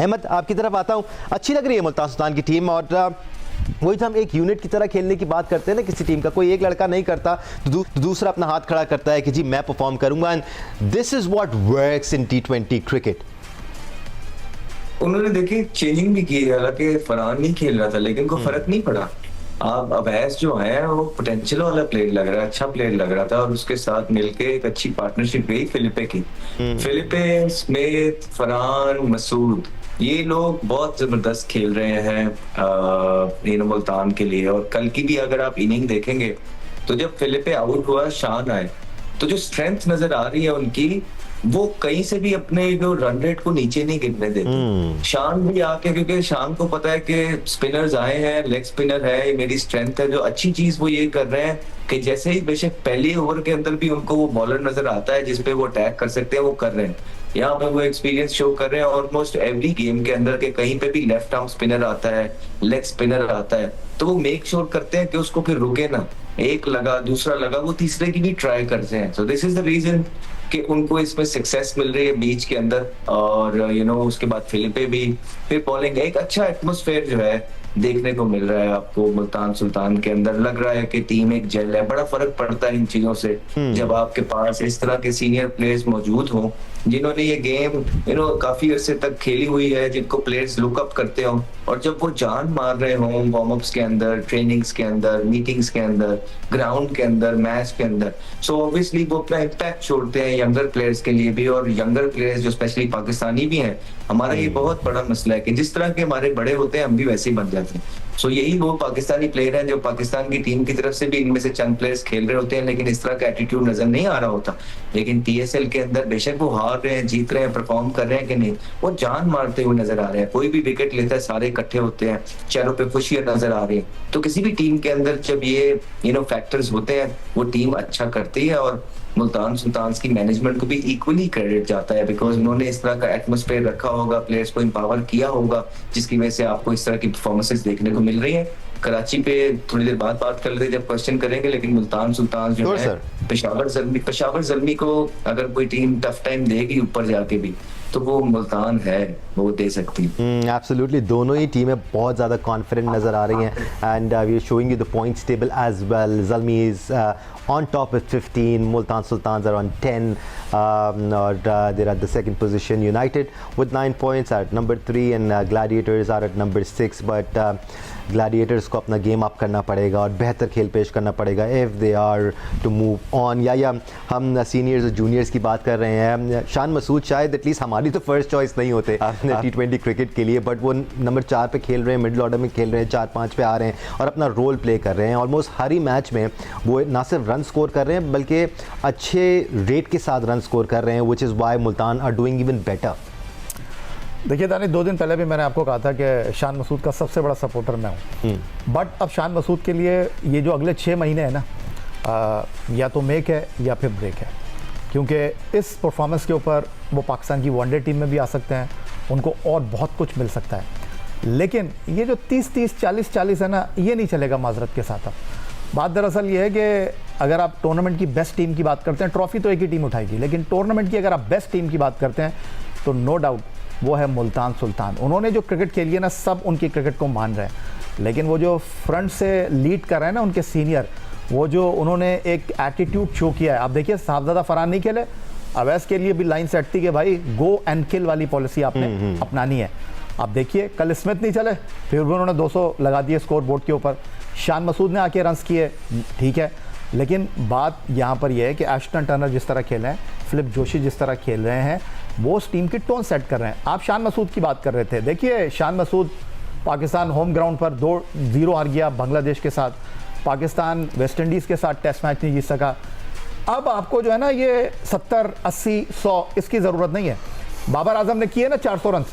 अहमद, आपकी तरफ आता हूँ। अच्छी लग रही है मुल्तान सुल्तान की टीम, और वही तो हम एक यूनिट की तरह खेलने की बात करते हैं ना, किसी टीम का कोई एक लड़का नहीं करता तो दूसरा अपना हाथ खड़ा करता है कि जी मैं परफॉर्म करूंगा, and this is what works in T20 cricket. उन्होंने देखिए चेंजिंग भी की, हालांकि फरहान नहीं खेल रहा था लेकिन को फर्क नहीं पड़ा। आप अवैस जो है वो पोटेंशियल वाला प्लेयर लग रहा है, अच्छा प्लेयर लग रहा था, और उसके साथ मिलके एक अच्छी पार्टनरशिप गई फिलिपे की। फिलिपे, स्मिथ, फरहान, मसूद, ये लोग बहुत जबरदस्त खेल रहे हैं मुल्तान के लिए। और कल की भी अगर आप इनिंग देखेंगे तो जब फिलिपे आउट हुआ, शान आए, तो जो स्ट्रेंथ नजर आ रही है उनकी, वो कहीं से भी अपने जो रन रेट को नीचे नहीं गिरने देते। शान भी आके, क्योंकि शान को पता है कि स्पिनर्स आए हैं, लेग स्पिनर है, मेरी स्ट्रेंथ है। जो अच्छी चीज वो ये कर रहे हैं कि जैसे ही बेशक पहले ओवर के अंदर भी उनको वो बॉलर नजर आता है जिसपे वो अटैक कर सकते हैं, वो कर रहे हैं। यहाँ पे वो एक्सपीरियंस शो कर रहे हैं ऑलमोस्ट एवरी गेम के अंदर के कहीं पे भी लेफ्ट आर्म स्पिनर आता है, लेग स्पिनर आता है, तो वो मेक श्योर करते हैं कि उसको फिर रुके ना, एक लगा, दूसरा लगा, वो तीसरे की भी ट्राई करते हैं। So this is the reason कि उनको इसमें सक्सेस मिल रही है बीच के अंदर। और उसके बाद फिलिपे भी फिर बॉलिंग, एक अच्छा एटमॉस्फेयर जो है देखने को मिल रहा है आपको मुल्तान सुल्तान के अंदर। लग रहा है कि टीम एक जेल है। बड़ा फर्क पड़ता है इन चीजों से जब आपके पास इस तरह के सीनियर प्लेयर्स मौजूद हों जिन्होंने ये गेम काफी अरसे तक खेली हुई है, जिनको प्लेयर्स लुक अप करते हो, और जब वो जान मार रहे हों वार्म अप्स के अंदर, ट्रेनिंग्स के अंदर, मीटिंग्स के अंदर, ग्राउंड के अंदर, मैच के अंदर, सो ऑब्वियसली वो अपना इम्पैक्ट छोड़ते हैं यंगर प्लेयर्स के लिए भी। और यंगर प्लेयर्स जो स्पेशली पाकिस्तानी भी हैं, हमारा ये बहुत बड़ा मसला है कि जिस तरह के हमारे बड़े होते हैं हम भी वैसे ही बन जाते हैं। सो यही वो पाकिस्तानी प्लेयर हैं जो पाकिस्तान की टीम की तरफ से भी इनमें से चंद प्लेयर्स खेल रहे होते हैं, लेकिन इस तरह का एटीट्यूड नजर नहीं आ रहा होता। लेकिन PSL के अंदर बेशक वो हार रहे हैं, जीत रहे हैं, परफॉर्म कर रहे हैं कि नहीं, वो जान मारते हुए नजर आ रहे हैं। कोई भी विकेट लेता है सारे इकट्ठे होते हैं, चेहरों पे खुशियां नजर आ रही है। तो किसी भी टीम के अंदर जब ये फैक्टर्स होते हैं, वो टीम अच्छा करती है। और मुल्तान सुल्तान की मैनेजमेंट को भी इक्वली क्रेडिट जाता है, बिकॉज उन्होंने इस तरह का एटमॉस्फेयर रखा होगा, प्लेयर्स को एम्पावर किया होगा, जिसकी वजह से आपको इस तरह की परफॉर्मेंसेस देखने को मिल रही है। कराची पे थोड़ी देर बाद बात कर लेते जब क्वेश्चन करेंगे, लेकिन मुल्तान सुल्तान जो है पेशावर ज़ल्मी को अगर कोई टीम टफ टाइम देगी ऊपर जाके भी, तो वो मुल्तान है, वो दे सकती है। एब्सोल्युटली, दोनों ही टीमें बहुत ज़्यादा कॉन्फिडेंट नज़र आ रही हैं, and we are showing you the points table as well. Zalmi is on top with 15, Multan Sultans are on 10, they're at the second position. United with 9 points are at number 3, and Gladiators are at number 6. But Gladiators को अपना game up करना पड़ेगा और बेहतर खेल पेश करना पड़ेगा if they are to move on. या हम सीनियर्स और जूनियर्स की बात कर रहे हैं। शान मसूद शायद एटलीस्ट हमारी तो फर्स्ट चॉइस नहीं होते T20 क्रिकेट के लिए, बट वो नंबर 4 पे खेल रहे हैं, मिडिल ऑर्डर में खेल रहे हैं, 4-5 पे आ रहे हैं और अपना रोल प्ले कर रहे हैं। ऑलमोस्ट हर ही मैच में वो ना सिर्फ रन स्कोर कर रहे हैं बल्कि अच्छे रेट के साथ रन स्कोर कर रहे हैं, which is why Multan are doing even better. देखिए दानिश, 2 दिन पहले भी मैंने आपको कहा था कि शान मसूद का सबसे बड़ा सपोर्टर मैं हूँ, बट अब शान मसूद के लिए ये जो अगले 6 महीने हैं ना, या तो मेक है या फिर ब्रेक है, क्योंकि इस परफॉर्मेंस के ऊपर वो पाकिस्तान की वनडे टीम में भी आ सकते हैं, उनको और बहुत कुछ मिल सकता है। लेकिन ये जो 30-30, 40-40 है ना, ये नहीं चलेगा माजरत के साथ। अब बात दरअसल ये है कि अगर आप टूर्नामेंट की बेस्ट टीम की बात करते हैं, ट्रॉफी तो एक ही टीम उठाएगी, लेकिन टूर्नामेंट की अगर आप बेस्ट टीम की बात करते हैं तो नो डाउट वो है मुल्तान सुल्तान। उन्होंने जो क्रिकेट खेली है ना, सब उनकी क्रिकेट को मान रहे हैं, लेकिन वो जो फ्रंट से लीड कर रहे हैं ना उनके सीनियर, वो जो उन्होंने एक एटीट्यूड शो किया है। आप देखिए साहबजादा फरहान नहीं खेले, अवैस के लिए भी लाइन सेट थी कि भाई गो एंड किल वाली पॉलिसी आपने अपनानी है। आप देखिए कल स्मिथ नहीं चले, फिर भी उन्होंने 200 लगा दिए स्कोर बोर्ड के ऊपर। शान मसूद ने आके रन्स किए, ठीक है, लेकिन बात यहाँ पर यह है कि एश्टन टर्नर जिस तरह खेल रहे हैं, फिलिप जोशी जिस तरह खेल रहे हैं, वो उस टीम की टोन सेट कर रहे हैं। आप शान मसूद की बात कर रहे थे, देखिए शान मसूद, पाकिस्तान होम ग्राउंड पर 2-0 हार गया बांग्लादेश के साथ, पाकिस्तान वेस्ट इंडीज़ के साथ टेस्ट मैच नहीं जीत सका। अब आपको जो है ना ये 70, 80, 100 इसकी ज़रूरत नहीं है। बाबर आजम ने किए ना 400 रन,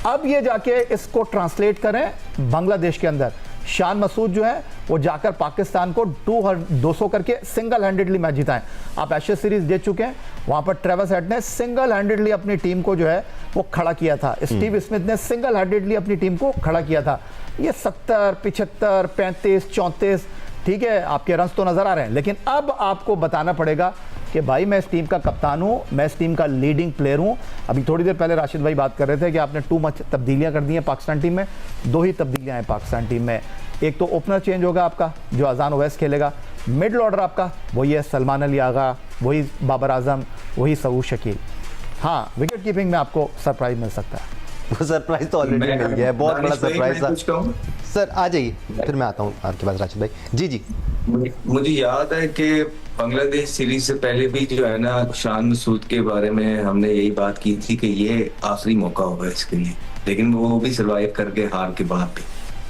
अब ये जाके इसको ट्रांसलेट करें बांग्लादेश के अंदर। शान मसूद जो है वो जाकर पाकिस्तान को 200 करके सिंगल हैंडेडली मैच जिताएं। आप एशेज सीरीज जीत चुके हैं, वहां पर ट्रेविस हेड ने सिंगल हैंडेडली अपनी टीम को जो है वो खड़ा किया था, स्टीव स्मिथ ने सिंगल हैंडेडली अपनी टीम को खड़ा किया था। ये 70, 75, 35, 34, ठीक है, आपके रन्स तो नजर आ रहे हैं, लेकिन अब आपको बताना पड़ेगा कि भाई मैं इस टीम का कप्तान हूँ, मैं इस टीम का लीडिंग प्लेयर हूँ। अभी थोड़ी देर पहले राशिद भाई बात कर रहे थे कि आपने टू मच तब्दीलियाँ कर दी हैं पाकिस्तान टीम में। 2 ही तब्दीलियाँ हैं पाकिस्तान टीम में। एक तो ओपनर चेंज होगा आपका, जो अजान ओवैस खेलेगा। मिडल ऑर्डर आपका वही है, सलमान अली आगा, वही बाबर आजम, वही सऊद शकील। हाँ, विकेट कीपिंग में आपको सरप्राइज मिल सकता है। वो सरप्राइज तो ऑलरेडी मिल गया है, बहुत बड़ा सरप्राइज था। पूछता हूँ सर आ जाइए, फिर मैं आता हूँ आपके पास राशिद भाई। जी जी। मुझे याद है कि बांग्लादेश सीरीज से पहले भी जो है ना, शान मसूद के बारे में हमने यही बात की थी कि ये आखिरी मौका होगा इसके लिए, लेकिन वो भी सरवाइव करके हार के बाद भी।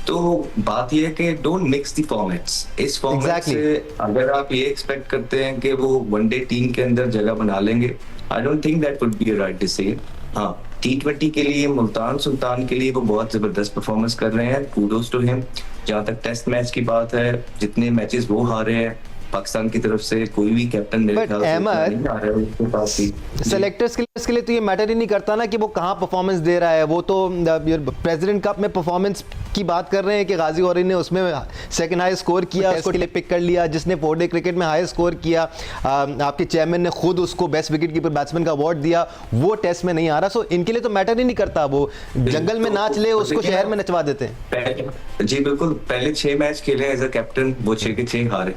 तो बात ये है कि डोंट मिक्स द फॉर्मेट्स। इस फॉर्मेट से अगर आप ये एक्सपेक्ट करते हैं कि वो वनडे टीम के अंदर जगह बना लेंगे, I don't think that would be a right decision. हाँ, T20 के लिए मुल्तान सुल्तान के लिए वो बहुत जबरदस्त परफॉर्मेंस कर रहे हैं, कूडोज टू हिम। जहां तक टेस्ट मैच की बात है, जितने मैचेस वो हारे हैं पाकिस्तान की तरफ से, कोई भी कैप्टन मेरे ख्याल से नहीं आ रहा है उसके पास ही। सेलेक्टर्स के लिए तो ये मैटर ही नहीं करता ना कि वो कहाँ परफॉर्मेंस दे रहा है। वो तो प्रेसिडेंट कप में परफॉर्मेंस की बात कर रहे हैं कि गाजी औरी ने उसमें सेकंड हाई स्कोर किया, उसको लिए पिक कर लिया। जिसने 4 डे क्रिकेट में हाई स्कोर किया, आपके चेयरमैन ने खुद उसको बेस्ट विकेट कीपर बैट्समैन का अवार्ड दिया, वो टेस्ट में नहीं आ रहा। सो इनके लिए तो मैटर ही नहीं करता। वो जंगल में नाच ले, उसको शहर में नचवा देते हैं। जी बिल्कुल, पहले 6 मैच खेले एज अ कैप्टन, वो 6 के 6 हारे।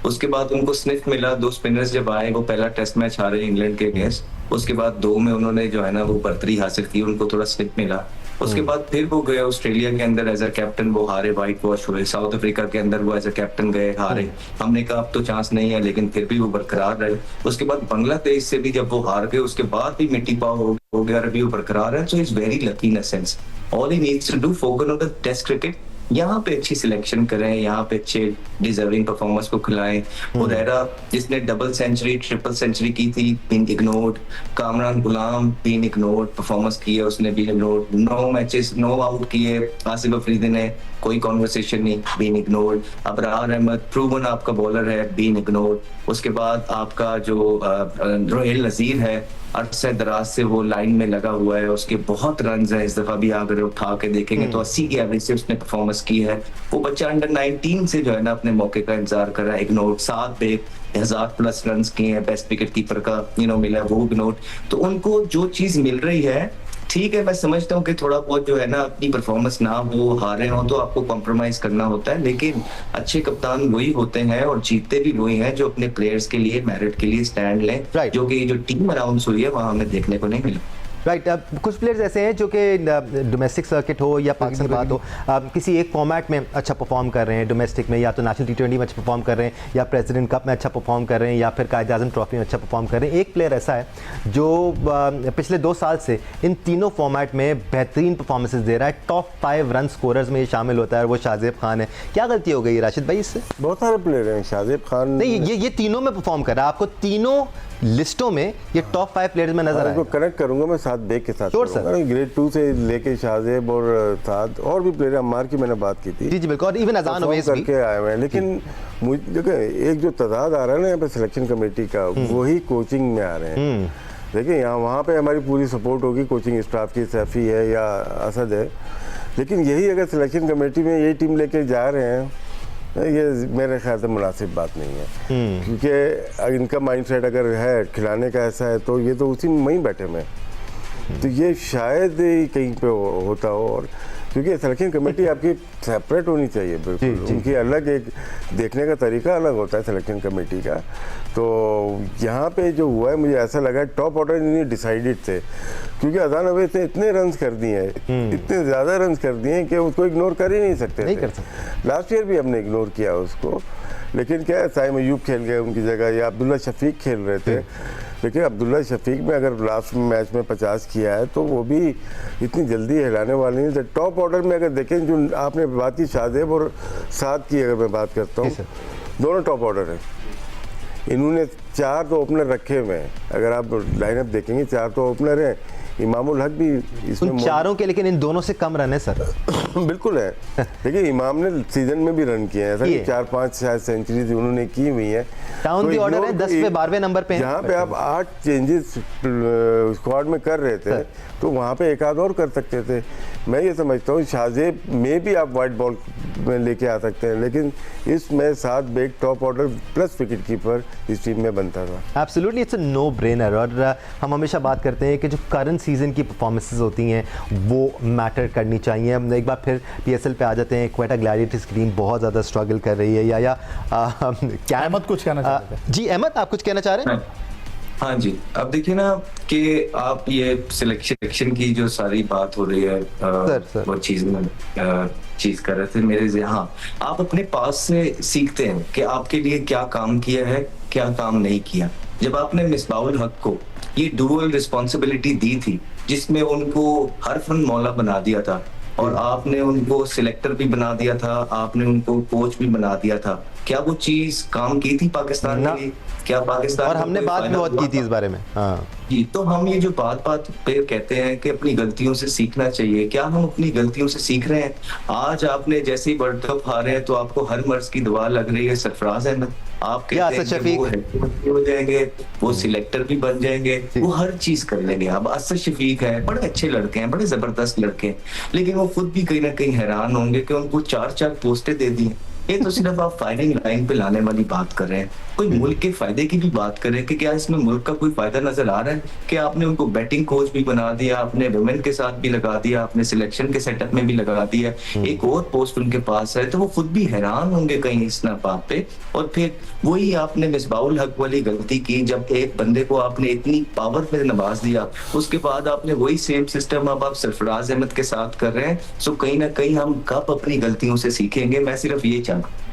उसके बाद उनको स्निफ मिला, 2 स्पिनर्स जब आए, वो पहला टेस्ट मैच हारे इंग्लैंड के अगेंस्ट। उसके बाद 2 में उन्होंने जो है ना वो बर्तरी हासिल की, उनको थोड़ा स्निफ मिला। उसके बाद फिर वो गए ऑस्ट्रेलिया के अंदर एज अ कैप्टन, वो हारे, व्हाइट वॉश हुए। साउथ अफ्रीका के अंदर वो एज अ कैप्टन गए, हारे। हमने कहा अब तो चांस नहीं है, लेकिन फिर भी वो बरकरार रहे। उसके बाद बांग्लादेश से भी जब वो हार गए, उसके बाद भी मिट्टी पाव हो गया, अभी वो बरकरार है। So is very lucky in a sense. All he needs to do focus on the test cricket. यहाँ पे अच्छी सिलेक्शन करें, यहाँ पे अच्छे डिजर्विंग परफॉर्मेंस को खिलाएं। हुरैरा जिसने डबल सेंचुरी, ट्रिपल सेंचुरी की थी, been ignored. Kamran Ghulam been ignored, performance की है उसने, बीन इग्नोर्ड। 9 मैचेस 9 आउट किए आसिफ अफरीदी ने, कोई कॉन्वर्सेशन नहीं, been ignored. Abrar Ahmed proven आपका बॉलर है, बीन इग्नोर्ड। उसके बाद आपका जो रोहेल नजीर है, अरसे दराज से वो लाइन में लगा हुआ है, उसके बहुत रन है। इस दफा भी अगर उठा के देखेंगे तो 80 की एवरेज से उसने परफॉर्मेंस की है। वो बच्चा अंडर 19 से जो है ना अपने मौके का इंतजार कर रहा है, इग्नोर्ड। 7 पे 1000+ रन किए हैं, बेस्ट विकेट कीपर का मिला, वो इग्नोर्ड। तो उनको जो चीज मिल रही है, ठीक है, मैं समझता हूँ कि थोड़ा बहुत जो है ना अपनी परफॉर्मेंस ना हो, हारे हो, तो आपको कॉम्प्रोमाइज करना होता है। लेकिन अच्छे कप्तान वही होते हैं और जीतते भी वही हैं जो अपने प्लेयर्स के लिए, मेरिट के लिए स्टैंड लें, जो कि जो टीम अनाउंस हुई है वहां हमें देखने को नहीं मिला। राइट। अब कुछ प्लेयर्स ऐसे हैं जो कि डोमेस्टिक सर्किट हो या पाकिस्तान बात हो, किसी एक फॉर्मेट में अच्छा परफॉर्म कर रहे हैं डोमेस्टिक में, या तो नेशनल T20 में अच्छा परफॉर्म कर रहे हैं, या प्रेसिडेंट कप में अच्छा परफॉर्म कर रहे हैं, या फिर कायद-ए-आज़म ट्रॉफी में अच्छा परफॉर्म कर रहे हैं। एक प्लेयर ऐसा है जो पिछले 2 साल से इन तीनों फॉर्मेट में बेहतरीन परफॉर्मेंसेज दे रहा है, टॉप 5 रन स्कोरर्स में शामिल होता है, वो शाहजेब खान है। क्या गलती हो गई राशिद भाई इससे? बहुत सारे प्लेयर हैं, शाहजेब खान नहीं, ये तीनों में परफॉर्म कर रहा है, आपको तीनों लिस्टों में ये टॉप 5 प्लेयर्स में नजर आए। कनेक्ट करूंगा मैं साथ बेग के साथ। ग्रेड 2 से लेके शाहजेब और साथ और भी प्लेयर, अम्मार की मैंने बात की थी। जी जी बिल्कुल, और इवन अजान ओवैस भी करके आए हुए हैं। लेकिन देखिए एक जो तादाद आ रहा है ना यहाँ पे सिलेक्शन कमेटी का, वही कोचिंग में आ रहे हैं। देखिए यहाँ वहाँ पे हमारी पूरी सपोर्ट होगी कोचिंग स्टाफ की, सैफी है या असद है। लेकिन यही अगर सिलेक्शन कमेटी में यही टीम लेके जा रहे हैं, ये मेरे ख्याल से मुनासिब बात नहीं है। क्योंकि इनका माइंडसेट अगर है खिलाने का ऐसा है, तो ये तो उसी में वहीं बैठे में, तो ये शायद कहीं पे होता हो। और क्योंकि सिलेक्शन कमेटी आपकी सेपरेट होनी चाहिए, बिल्कुल उनकी अलग एक देखने का तरीका अलग होता है सिलेक्शन कमेटी का। तो यहाँ पे जो हुआ है, मुझे ऐसा लगा टॉप ऑर्डर इन्हें डिसाइडेड थे, क्योंकि अजान अवैस ने इतने रन कर दिए हैं, इतने ज़्यादा रन कर दिए हैं कि उसको इग्नोर कर ही नहीं सकते थे। लास्ट ईयर भी हमने इग्नोर किया उसको, लेकिन क्या है, साइम अयूब खेल गए उनकी जगह, या अब्दुल्ला शफीक खेल रहे थे। लेकिन अब्दुल्ला शफीक में अगर लास्ट मैच में 50 किया है, तो वो भी इतनी जल्दी हिलाने वाली नहीं। तो टॉप ऑर्डर में अगर देखें, जो आपने बात की शाहजेब और साद की अगर मैं बात करता हूँ, दोनों टॉप ऑर्डर है। इन्होंने 4 तो ओपनर रखे हुए हैं, अगर आप लाइनअप देखेंगे 4 तो ओपनर हैं। इमामुल हक भी इसमें उन चारों के, लेकिन इन दोनों से कम रन है सर। बिल्कुल है। देखिए इमाम ने सीजन में भी रन किए हैं, ऐसा कि 4-5 शायद सेंचुरीज उन्होंने की हुई है। टाउन दी ऑर्डर है 10 पे 12वें नंबर पे। जहाँ पे आप 8 चेंजेस स्क्वाड में कर रहे थे, तो तो वहाँ पे एक आध और कर सकते थे। मैं ये समझता हूँ शाहजेब में भी आप वाइट बॉल में लेके आ सकते हैं, लेकिन इसमें 7 back top order plus wicket keeper इस टीम में बनता था। Absolutely it's a no brainer. और हम हमेशा बात करते हैं कि जो करंट सीजन की परफॉर्मेंसेज होती हैं वो मैटर करनी चाहिए। हम एक बार फिर पीएसएल पे आ जाते हैं। क्वेटा ग्लैडिएटर्स की टीम बहुत ज़्यादा स्ट्रगल कर रही है। क्या अहमद कुछ कहना चाहते थे? जी अहमद, आप कुछ कहना चाह रहे हैं? हाँ जी, अब देखिए ना कि आप ये सिलेक्शन की जो सारी बात हो रही है, सर। वो चीज कर रहे थे मेरे से। हाँ, आप अपने पास से सीखते हैं कि आपके लिए क्या काम किया है, क्या काम नहीं किया। जब आपने मिसबाउल हक को ये डुअल रिस्पॉन्सिबिलिटी दी थी, जिसमें उनको हर फन मौला बना दिया था और आपने उनको सिलेक्टर भी बना दिया था, आपने उनको कोच भी बना दिया था, क्या वो चीज काम की थी पाकिस्तान के लिए? क्या पाकिस्तान और हमने बात भी बहुत की थी इस बारे में। हाँ जी, तो हम ये जो बात पे कहते हैं कि अपनी गलतियों से सीखना चाहिए, क्या हम अपनी गलतियों से सीख रहे हैं? आज आपने जैसे ही वर्ल्ड कप हारे हैं तो आपको हर मर्ज की दवा लग रही है सरफराज अहमद। आप कहते हैं कि वो हेड कोच हो जाएंगे, वो सिलेक्टर भी बन जाएंगे, वो हर चीज कर लेंगे। अब असद शफीक है, बड़े अच्छे लड़के हैं, बड़े जबरदस्त लड़के हैं, लेकिन वो खुद भी कहीं ना कहीं हैरान होंगे कि उनको 4 पोस्टें दे दी। ये तो सिर्फ आप फायरिंग लाइन पे लाने वाली बात कर रहे हैं। कोई मुल्क के फायदे की भी बात करें कि क्या इसमें मुल्क का कोई फायदा नजर आ रहा है? कि आपने उनको बैटिंग कोच भी बना दिया, आपने वुमेन के साथ भी लगा दिया, आपने सिलेक्शन के सेटअप में भी लगा दिया, एक और पोस्ट उनके पास है, तो वो खुद भी हैरान होंगे कहीं इस बात पे। और फिर वही आपने मिसबाउल हक वाली गलती की, जब एक बंदे को आपने इतनी पावर में नवाज दिया, उसके बाद आपने वही सेम सिस्टम अब आप सरफराज अहमद के साथ कर रहे हैं। सो कहीं ना कहीं हम कब अपनी गलतियों से सीखेंगे? मैं सिर्फ ये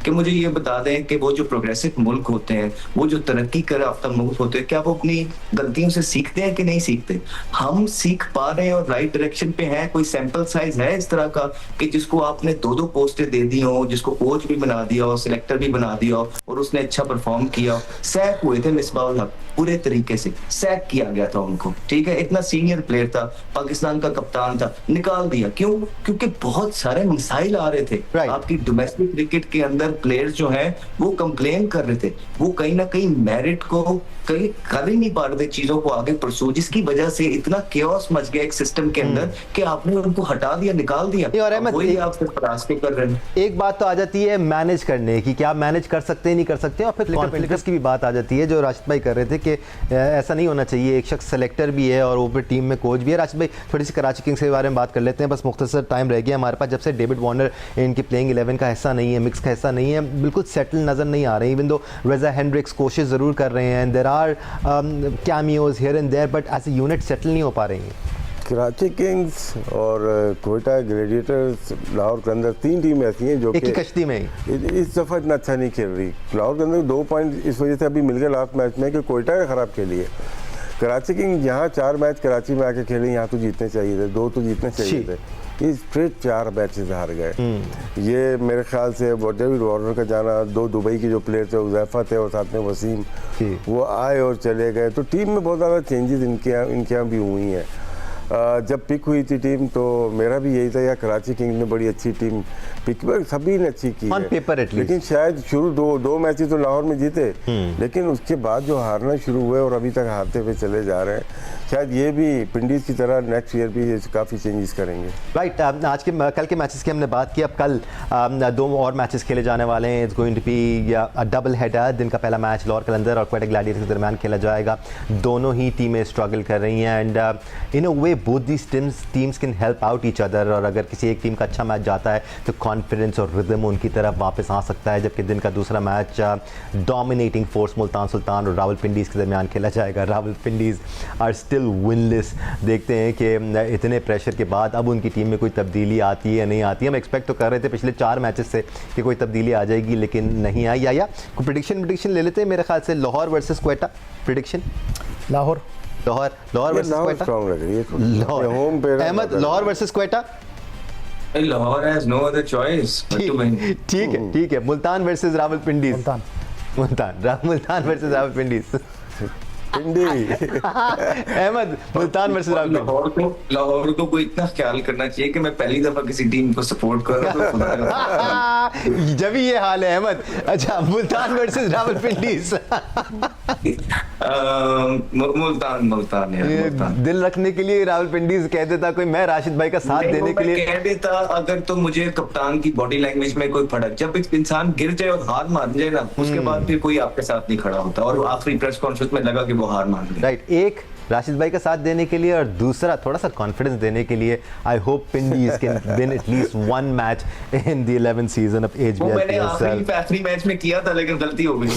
कि मुझे ये बता दें कि वो जो प्रोग्रेसिव मुल्क होते हैं, वो जो तरक्की कर याफ्ता मुल्क होते हैं, क्या वो अपनी गलतियों से सीखते हैं कि नहीं सीखते? हम सीख पा रहे हैं और राइट डायरेक्शन पे हैं? कोई सैंपल साइज है इस तरह का कि जिसको आपने 2 पोस्टें दे दी हो, जिसको कोच भी बना दिया हो, सिलेक्टर भी बना दिया हो और उसने अच्छा परफॉर्म किया? सैक हुए थे मिसबाउल हक, पूरे तरीके से सैक किया गया था उनको, ठीक है? इतना सीनियर प्लेयर था, पाकिस्तान का कप्तान था, निकाल दिया। क्यों? क्योंकि बहुत सारे मिसाइल आ रहे थे। आपकी डोमेस्टिक क्रिकेट के अंदर प्लेयर्स जो हैं वो कंप्लेन कर रहे थे, वो कहीं ना कहीं मेरिट को कहीं कर ही नहीं पा रहे थे, चीजों को आगे परसू, जिसकी वजह से इतना केओस मच गया एक सिस्टम के अंदर कि आपने उनको हटा दिया, निकाल दिया। और अहमद, वही आप रास्ते कर रहे हैं। एक बात तो आ जाती है मैनेज करने की, क्या मैनेज कर सकते हैं नहीं कर सकते, और फिर कॉन्फिडेंस की भी बात आ जाती है जो राशिद भाई कर रहे थे कि ऐसा नहीं होना चाहिए। एक शख्स सेलेक्टर भी है और ऊपर टीम में कोच भी है। राशिद भाई, थोड़ी सी कराची किंग्स के बारे में बात कर लेते हैं, बस मुख्तसर टाइम रह गया हमारे पास। जब से डेविड वार्नर इनकी प्लेइंग 11 का हिस्सा नहीं है, मिक्स का हिस्सा नहीं है, बिल्कुल सेटल नज़र नहीं आ रहे हैं। इवन दो रेजा हेंड्रिक्स कोशिश ज़रूर कर रहे हैं, there are cameos here and there, but as a unit settle नहीं हो पा रही हैं। कराची किंग्स और क्वेटा ग्लैडिएटर्स, लाहौर के अंदर 3 टीम ऐसी हैं जो एक ही कश्ती में इस दफ़ा इतना अच्छा नहीं खेल रही। लाहौर के अंदर 2 पॉइंट इस वजह से अभी मिल गए लास्ट मैच में कि क्वेटा का ख़राब खेली है। कराची किंग्स यहाँ 4 मैच कराची में आके खेले, यहाँ तो जीतने चाहिए थे, 2 तो जीतने चाहिए थे, ये स्ट्रेट 4 मैचेस हार गए। ये मेरे ख्याल से डेविड वार्नर का जाना, 2 दुबई के जो प्लेयर थे उज़ैफा थे और साथ में वसीम, वो आए और चले गए, तो टीम में बहुत ज़्यादा चेंजेस इनके यहाँ भी हुई हैं। जब पिक हुई थी टीम तो मेरा भी यही था यार कराची किंग्स ने बड़ी अच्छी टीम पिक, सभी ने अच्छी की है, लेकिन शायद शुरू 2 मैचेस तो लाहौर में जीते, लेकिन उसके बाद जो हारना शुरू हुए और अभी तक हारते हुए चले जा रहे हैं, शायद ये भी पिंडीज की तरह नेक्स्ट ईयर भी काफ़ी चेंजेस करेंगे। राइट, आज के कल के मैचेस की हमने बात की, अब कल 2 और मैचेस खेले जाने वाले हैं। It's going to be a double header. दिन का पहला मैच लाहौर कलंदर और क्वेटा ग्लैडिएटर्स के दरमियान खेला जाएगा। दोनों ही टीमें स्ट्रगल कर रही हैं and in a way both these teams can help out each other, और अगर किसी एक टीम का अच्छा मैच जाता है तो कॉन्फिडेंस और रिदम उनकी तरफ वापस आ सकता है, जबकि दिन का दूसरा match dominating force Multan Sultan और रावलपिंडीज़ के दरमियान खेला जाएगा। रावलपिंडीज़ आर स्टिल विनलेस। देखते हैं कि इतने प्रेशर के बाद अब उनकी टीम में कोई तब्दीली आती है या नहीं आती है। हम एक्सपेक्ट तो कर रहे थे पिछले 4 मैचेस से कि कोई तब्दीली आ जाएगी, लेकिन नहीं आई। या कोई प्रेडिक्शन ले लेते हैं मेरे ख्याल से Lahore versus Quetta. Prediction Lahore versus Quetta, home पे Ahmad, Lahore versus Quetta. Lahore has no other choice. ठीक है, Multan versus Rawalpindiz. Multan versus Rawalpindiz. Pindi. Ahmad, Multan versus Rawalpindi. Lahore को कोई इतना ख्याल करना चाहिए कि मैं पहली दफा किसी टीम को सपोर्ट कर रहा हूं, तो खुदा का- जब ही ये हाल है अहमद। अच्छा, मुल्तान वर्सेस रावलपिंडी। मुल्तान है, मुल्तान। दिल रखने के लिए रावलपिंडी कह देता कोई, मैं राशिद भाई का साथ नहीं, देने वो के मैं लिए। कह देता अगर तो मुझे कप्तान की बॉडी लैंग्वेज में कोई फर्क, जब एक इंसान गिर जाए और हार मान जाए ना, उसके बाद फिर कोई आपके साथ नहीं खड़ा होता, और आखिरी प्रेस कॉन्फ्रेंस में लगा कि वो हार मान गए। राइट, एक राशिद भाई का साथ देने के लिए और दूसरा थोड़ा सा कॉन्फिडेंस देने के लिए। I hope Pindiz can win at least one match in the 11th season of वो मैंने HBL PSL। आखिरी मैच में किया था, लेकिन गलती हो गई।